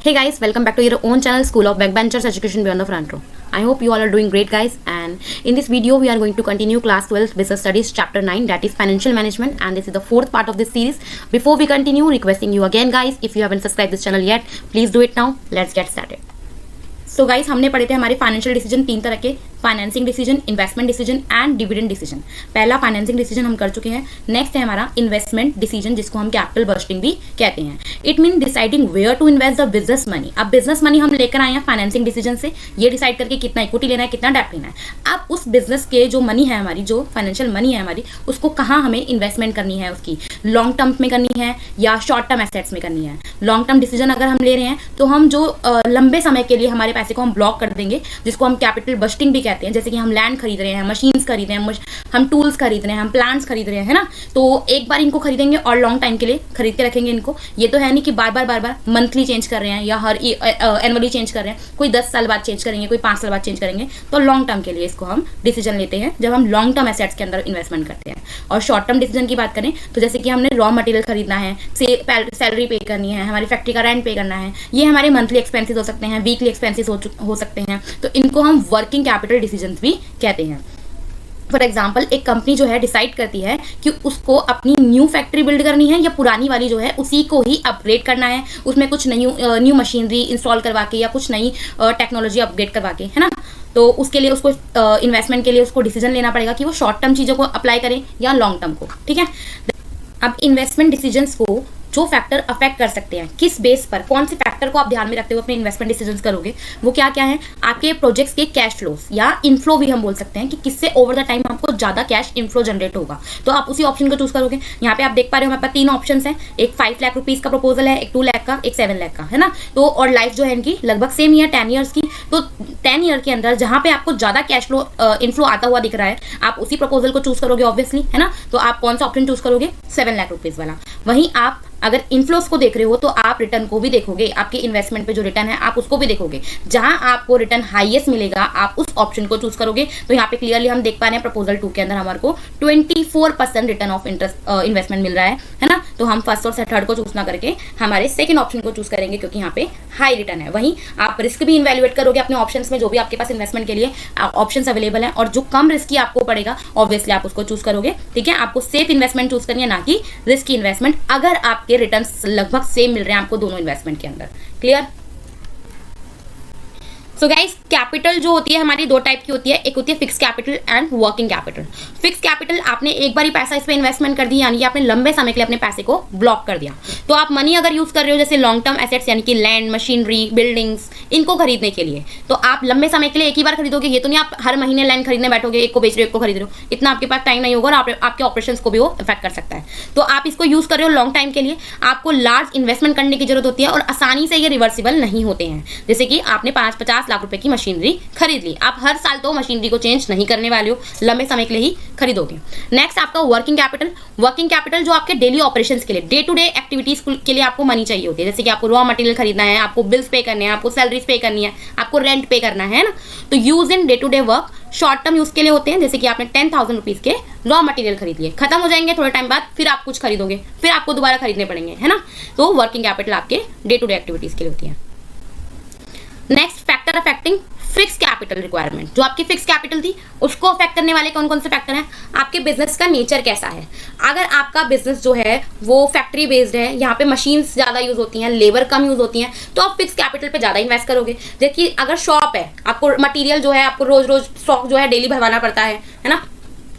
Hey guys, welcome back to your own channel School of Backbenchers Education Beyond the Front Row. I hope you all are doing great guys, and in this video we are going to continue class 12 business studies chapter 9, that is financial management, and this is the fourth part of this series. Before we continue, requesting you again guys, if you haven't subscribed this channel yet, please do it now. Let's get started. So guys हमने पढ़े थे हमारे financial decision तीन तरह के, financing decision, investment decision and dividend decision. पहला financing decision हम कर चुके हैं। नेक्स्ट है हमारा इन्वेस्टमेंट डिसीजन, जिसको हम कैपिटल बर्स्टिंग भी कहते हैं। It mean deciding where to invest the business money. अब बिजनेस मनी हम लेकर आए हैं फाइनेंसिंग डिसीजन से, ये डिसाइड करके कितना इक्विटी लेना है, कितना डेट लेना है। अब उस बिजनेस के जो मनी है हमारी, जो फाइनेंशियल मनी है हमारी, उसको कहाँ हमें इन्वेस्टमेंट करनी है, उसकी लॉन्ग टर्म में करनी है या शॉर्ट टर्म एसेट्स में करनी है। लॉन्ग टर्म डिसीजन अगर हम ले रहे हैं तो हम जो लंबे समय के लिए हमारे पैसे को हम ब्लॉक कर देंगे, जिसको हम कैपिटल बस्टिंग भी कहते हैं। जैसे कि हम लैंड खरीद रहे हैं, मशीन्स खरीद रहे हैं, हम टूल्स खरीद रहे हैं, हम प्लांट्स खरीद रहे हैं, है ना। तो एक बार इनको खरीदेंगे और लॉन्ग टाइम के लिए खरीद के रखेंगे इनको। ये तो है नहीं कि बार बार मंथली चेंज कर रहे हैं या हर एनुअली चेंज कर रहे हैं। कोई 10 साल बाद चेंज करेंगे, कोई 5 साल बाद चेंज करेंगे। तो लॉन्ग टर्म के लिए इसको हम डिसीजन लेते हैं जब हम लॉन्ग टर्म एसेट्स के अंदर इन्वेस्टमेंट करते हैं। और शॉर्ट टर्म डिसीजन की बात करें तो जैसे कि हमने रॉ मटेरियल खरीदना है, सैलरी पे करनी है, हमारी फैक्ट्री का रेंट पे करना है, ये हमारे मंथली एक्सपेंसेस हो सकते हैं, वीकली एक्सपेंसेस हो सकते हैं। तो इनको हम वर्किंग कैपिटल डिसीजंस भी कहते हैं। फॉर एग्जाम्पल, एक कंपनी जो है डिसाइड करती है कि उसको अपनी न्यू फैक्ट्री बिल्ड करनी है या पुरानी वाली जो है उसी को ही अपग्रेड करना है, उसमें कुछ न्यू मशीनरी इंस्टॉल करवा के या कुछ नई टेक्नोलॉजी अपग्रेड करवा के, है ना। तो उसके लिए उसको इन्वेस्टमेंट के लिए उसको डिसीजन लेना पड़ेगा कि वो शॉर्ट टर्म चीज़ों को अप्लाई करें या लॉन्ग टर्म को, ठीक है। अब इन्वेस्टमेंट डिसीजंस को जो फैक्टर अफेक्ट कर सकते हैं, किस बेस पर, कौन से फैक्टर को आप ध्यान में रखते हुए अपने इन्वेस्टमेंट डिसीजंस करोगे, वो क्या क्या है। आपके प्रोजेक्ट्स के कैश फ्लोस या इनफ्लो भी हम बोल सकते हैं कि किससे ओवर द टाइम आपको ज्यादा कैश इनफ्लो जनरेट होगा, तो आप उसी ऑप्शन को चूज करोगे। यहाँ पे आप देख पा रहे हो हमारे पास 3 ऑप्शन है। एक 5 लाख रुपीज का प्रपोजल है, एक 2 लाख का, एक 7 लाख का, है ना। तो और लाइफ जो है इनकी लगभग सेम ही है, 10 ईयर्स की। तो 10 ईयर के अंदर जहां पे आपको ज्यादा कैश फ्लो इनफ्लो आता हुआ दिख रहा है, आप उसी प्रपोजल को चूज करोगे ऑब्वियसली, है ना। तो आप कौन सा ऑप्शन चूज करोगे, 7 लाख रुपीज वाला। वहीं आप अगर इनफ्लोस को देख रहे हो तो आप रिटर्न को भी देखोगे, आपके इन्वेस्टमेंट पे जो रिटर्न है आप उसको भी देखोगे। जहां आपको रिटर्न हाईएस्ट मिलेगा आप उस ऑप्शन को चूज करोगे। तो यहाँ पे क्लियरली हम देख पा रहे हैं प्रपोजल 2 के अंदर हमारे को 24% रिटर्न ऑफ इंटरेस्ट इन्वेस्टमेंट मिल रहा है ना। तो हम फर्स्ट और थर्ड को चूज ना करके हमारे सेकंड ऑप्शन को चूज करेंगे, क्योंकि यहाँ पे हाई रिटर्न है। वहीं आप रिस्क भी इन्वेल्युएट करोगे अपने ऑप्शन में, जो भी आपके पास इन्वेस्टमेंट के लिए ऑप्शन अवेलेबल है, और जो कम रिस्की आपको पड़ेगा ऑब्वियसली आप उसको चूज करोगे, ठीक है। आपको सेफ इन्वेस्टमेंट चूज करनी है, ना कि रिस्की इन्वेस्टमेंट, अगर आपके रिटर्न लगभग सेम मिल रहे हैं आपको दोनों इन्वेस्टमेंट के अंदर। क्लियर। सो गाइस, कैपिटल जो होती है हमारी 2 टाइप की होती है। एक होती है fix capital and working capital. Fix capital, आपने एक बार ही पैसा इस पे इन्वेस्टमेंट कर दिया, यानी कि आपने लंबे समय के लिए अपने पैसे को ब्लॉक कर दिया। तो आप मनी अगर यूज कर रहे हो जैसे लॉन्ग टर्म एसेट्स, यानी कि लैंड, मशीनरी, बिल्डिंग्स, इनको खरीदने के लिए, तो आप लंबे समय के लिए एक ही बार खरीदोगे। ये तो नहीं आप हर महीने लैंड खरीदने बैठोगे, एक को बेच रहे हो, एक को खरीद रहे हो, इतना आपके पास टाइम नहीं होगा और आपके ऑपरेशंस को भी वो इफेक्ट कर सकता है। तो आप इसको यूज कर रहे हो लॉन्ग टाइम के लिए, आपको लार्ज इन्वेस्टमेंट करने की जरूरत होती है और आसानी से ये रिवर्सिबल नहीं होते हैं। जैसे कि आपने 50 लाख रुपए की मशीनरी खरीद ली, आप हर साल तो मशीनरी को चेंज नहीं करने वाले हो, लंबे समय के लिए ही खरीदोगे। नेक्स्ट आपका वर्किंग कैपिटल। वर्किंग कैपिटल जो आपके डेली ऑपरेशंस के लिए, डे टू डे एक्टिविटीज के लिए आपको मनी चाहिए होती है। जैसे कि आपको रॉ मटेरियल खरीदना है, आपको बिल्स पे करने हैं, आपको सैलरीज पे करनी है, आपको रेंट पे करना है ना। तो use in day to day work short term use के लिए होते हैं। जैसे कि आपने 10,000 रुपीज के रॉ मटेरियल खरीद लिए, खत्म हो जाएंगे थोड़े टाइम बाद, फिर आप कुछ खरीदोगे, फिर आपको दोबारा खरीदने पड़ेंगे, है ना। तो वर्किंग कैपिटल आपके डे टू डे एक्टिविटीज के लिए होती है। Next factor affecting fix capital requirement. जो आपकी फिक्स कैपिटल थी उसको अफेक्ट करने वाले कौन कौन से फैक्टर हैं। आपके बिजनेस का नेचर कैसा है। अगर आपका बिजनेस जो है वो फैक्ट्री बेस्ड है, यहाँ पे मशीन्स ज्यादा यूज होती हैं, लेबर कम यूज होती हैं, तो आप फिक्स कैपिटल पे ज्यादा इन्वेस्ट करोगे। जैसे अगर शॉप है, आपको मटीरियल जो है आपको रोज रोज स्टॉक जो है डेली भरवाना पड़ता है ना,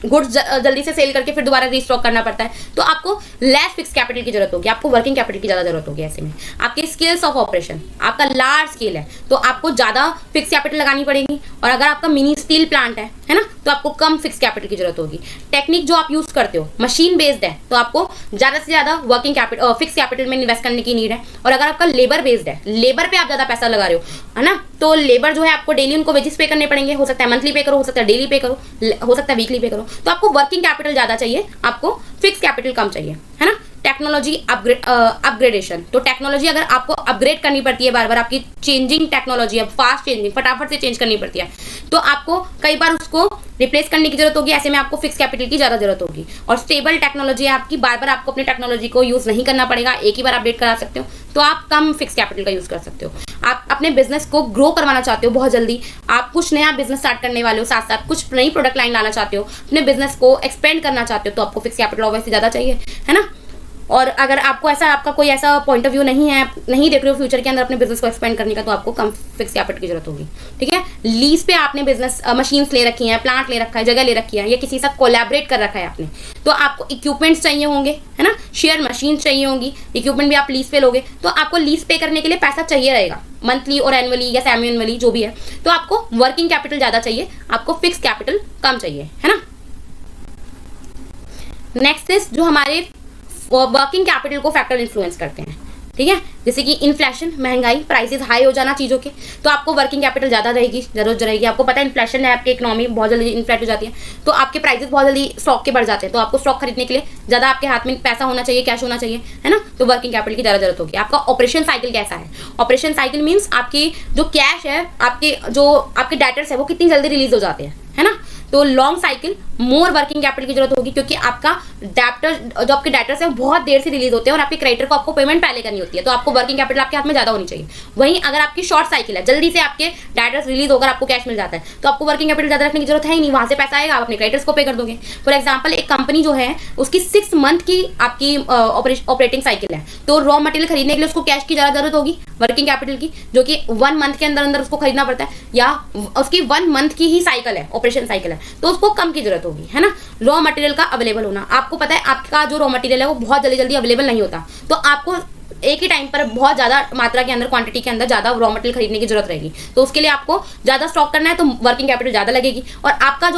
गुड्स जल्दी से सेल करके फिर दोबारा रीस्टॉक करना पड़ता है, तो आपको लेस फिक्स कैपिटल की जरूरत होगी, आपको वर्किंग कैपिटल की ज्यादा जरूरत होगी। ऐसे में आपके स्किल्स ऑफ ऑपरेशन, आपका लार्ज स्केल है तो आपको ज्यादा फिक्स कैपिटल लगानी पड़ेगी, और अगर आपका मिनी स्टील प्लांट है ना, तो आपको कम फिक्स कैपिटल की जरूरत होगी। टेक्निक जो आप यूज करते हो मशीन बेस्ड है, तो आपको ज्यादा से ज्यादा वर्किंग कैपिटल फिक्स कैपिटल में इन्वेस्ट करने की नीड है। और अगर आपका लेबर बेस्ड है, लेबर पे आप ज्यादा पैसा लगा रहे हो, है ना, तो लेबर जो है आपको डेली उनको वेजेस पे करने पड़ेंगे, हो सकता है मंथली पे करो, हो सकता है डेली पे करो, हो सकता है वीकली पे करो, तो आपको वर्किंग कैपिटल ज्यादा चाहिए, आपको फिक्स कैपिटल कम चाहिए, है ना। टेक्नोलॉजी अपग्रेडेशन, तो टेक्नोलॉजी अगर आपको अपग्रेड करनी पड़ती है बार बार, आपकी चेंजिंग टेक्नोलॉजी है, फास्ट चेंजिंग, फटाफट से चेंज करनी पड़ती है, तो आपको कई बार उसको रिप्लेस करने की जरूरत होगी। ऐसे में आपको फिक्स कैपिटल की ज़्यादा जरूरत होगी। और स्टेबल टेक्नोलॉजी है आपकी, बार बार आपको अपनी टेक्नोलॉजी को यूज़ नहीं करना पड़ेगा, एक ही बार अपडेट करा सकते हो, तो आप कम फिक्स कैपिटल का यूज़ कर सकते हो। आप अपने बिजनेस को ग्रो करवाना चाहते हो बहुत जल्दी, आप कुछ नया बिजनेस स्टार्ट करने वाले हो, साथ साथ कुछ नई प्रोडक्ट लाइन लाना चाहते हो, अपने बिजनेस को एक्सपेंड करना चाहते हो, तो आपको फिक्स कैपिटल ऑब्वियसली ज़्यादा चाहिए, है ना। और अगर आपको ऐसा, आपका कोई ऐसा पॉइंट ऑफ व्यू नहीं है, नहीं देख रहे हो फ्यूचर के अंदर अपने बिजनेस को एक्सपेंड करने का, तो आपको कम फिक्स कैपिटल की जरूरत होगी। ठीक है, लीज पे आपने बिजनेस मशीन्स ले रखी हैं, प्लांट ले रखा है, जगह ले रखी है, या किसी के साथ कोलैबोरेट कर रखा है आपने, तो आपको इक्विपमेंट्स चाहिए होंगे, है ना, शेयर मशीन चाहिए होंगी, इक्विपमेंट भी आप लीज पे लोगे, तो आपको लीज पे करने के लिए पैसा चाहिए रहेगा, मंथली और एनुअली या सेमी एनुअली जो भी है, तो आपको वर्किंग कैपिटल ज़्यादा चाहिए, आपको फिक्स कैपिटल कम चाहिए, है ना। नेक्स्ट इज जो हमारे वर्किंग कैपिटल को फैक्टर इन्फ्लुएंस करते हैं। ठीक है, जैसे कि इन्फ्लेशन, महंगाई, प्राइसेस हाई हो जाना चीज़ों के, तो आपको वर्किंग कैपिटल ज़्यादा रहेगी, जरूरत रहेगी। आपको पता है इन्फ्लेशन है, आपकी इकोनॉमी बहुत जल्दी इन्फ्लेट हो जाती है, तो आपके प्राइसेस बहुत जल्दी स्टॉक के बढ़ जाते हैं, तो आपको स्टॉक खरीदने के लिए ज़्यादा आपके हाथ में पैसा होना चाहिए, कैश होना चाहिए, है ना, तो वर्किंग कैपिटल की ज़्यादा जरूरत होगी। आपका ऑपरेशन साइकिल कैसा है? ऑपरेशन साइकिल मीन्स आपकी जो कैश है, आपके डेटर्स है, वो कितनी जल्दी रिलीज हो जाते हैं, है ना। तो लॉन्ग साइकिल, मोर वर्किंग कैपिटल की जरूरत होगी, क्योंकि आपका डेप्टर, जो आपके डेटर्स है, बहुत देर से रिलीज होते हैं और आपके क्रेडिटर को आपको पेमेंट पहले करनी होती है, तो आपको वर्किंग कैपिटल आपके हाथ में ज्यादा होनी चाहिए। वहीं अगर आपकी शॉर्ट साइकिल है, जल्दी से आपके डेटर्स रिलीज होकर आपको कैश मिल जाता है, तो आपको वर्किंग कैपिटल ज्यादा रखने की जरूरत है ही नहीं, वहां से पैसा आएगा, आप अपने क्रेडिटर्स को पे कर दोगे। फॉर एग्जाम्पल, एक कंपनी जो है उसकी 6 मंथ की आपकी ऑपरेटिंग साइकिल है, तो रॉ मटेरियल खरीदने के लिए उसको कैश की ज्यादा जरूरत होगी, वर्किंग कैपिटल की, जो कि 1 मंथ के अंदर अंदर उसको खरीदना पड़ता है, या उसकी 1 मंथ की ही साइकिल है, ऑपरेशन साइकिल है, तो उसको कम की जरूरत होगी, है ना। रॉ मटेरियल का अवेलेबल होना, आपको पता है आपका जो रॉ मटेरियल है वो बहुत जल्दी जल्दी अवेलेबल नहीं होता, तो आपको एक ही टाइम पर बहुत ज्यादा मात्रा के अंदर, क्वांटिटी के अंदर ज्यादा रॉ मटेरियल खरीदने की जरूरत रहेगी, तो उसके लिए आपको ज्यादा स्टॉक करना है, तो वर्किंग कैपिटल ज्यादा लगेगी। और आपका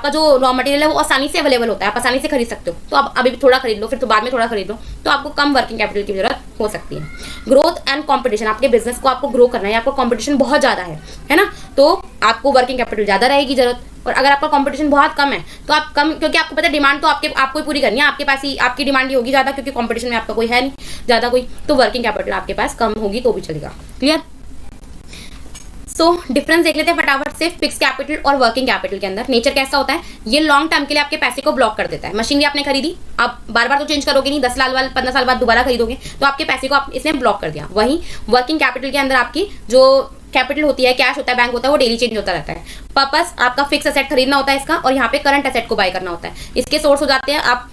जो रॉ मटेरियल है वो आसानी से अवेलेबल होता है, आप आसानी से खरीद सकते हो, तो आप अभी भी थोड़ा खरीद लो, फिर तो बाद में थोड़ा खरीद लो, तो आपको कम वर्किंग कैपिटल की जरूरत हो सकती है। ग्रोथ एंड कॉम्पिटिशन, आपके बिजनेस को आपको ग्रो करना है, आपको कॉम्पिटिशन बहुत ज्यादा है ना, तो आपको वर्किंग कैपिटल ज्यादा रहेगी जरूरत। और अगर आपका कंपटीशन बहुत कम है, तो आप कम, क्योंकि आपको पता है डिमांड तो आपको ही पूरी करनी है, आपके पास ही आपकी डिमांड ही होगी ज़्यादा, क्योंकि कंपटीशन में आपका कोई है नहीं ज़्यादा कोई, तो वर्किंग कैपिटल आपके पास कम होगी तो भी चलेगा। क्लियर? सो डिफरेंस देख लेते हैं फटाफट से फिक्स कैपिटल और वर्किंग कैपिटल के अंदर। नेचर कैसा होता है, ये लॉन्ग टर्म के लिए आपके पैसे को ब्लॉक कर देता है। मशीनरी आपने खरीदी, आप बार बार तो चेंज करोगे नहीं, 10 साल बाद 15 साल बाद दोबारा खरीदोगे, तो आपके पैसे को इसने ब्लॉक कर दिया। वहीं वर्किंग कैपिटल के अंदर आपकी जो कैपिटल होती है, कैश होता है, बैंक होता है, वो डेली चेंज होता रहता है। पर्पस आपका फिक्स एसेट खरीदना होता है इसका, और यहाँ पे करंट एसेट को बाय करना होता है। इसके सोर्स हो जाते हैं आप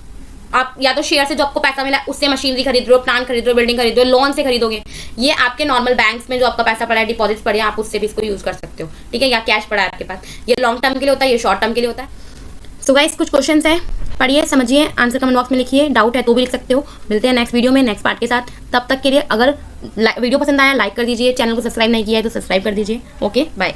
या तो शेयर से जो आपको पैसा मिला उससे मशीनरी खरीद रहे हो, प्लान खरीद रहे हो, बिल्डिंग खरीद रहे हो, लोन से खरीदोगे, ये आपके नॉर्मल बैंक्स में जो आपका पैसा पड़ा है, डिपॉजिट्स पड़े हैं, आप उससे भी इसको यूज कर सकते हो। ठीक है, या कैश पड़ा है आपके पास, ये लॉन्ग टर्म के लिए होता है, ये शॉर्ट टर्म के लिए होता है। सो गाइस, कुछ क्वेश्चंस है, पढ़िए, समझिए, आंसर कमेंट बॉक्स में लिखिए, डाउट है तो भी लिख सकते हो। मिलते हैं नेक्स्ट वीडियो में नेक्स्ट पार्ट के साथ, तब तक के लिए अगर वीडियो पसंद आया लाइक कर दीजिए, चैनल को सब्सक्राइब नहीं किया है तो सब्सक्राइब कर दीजिए। Okay, bye.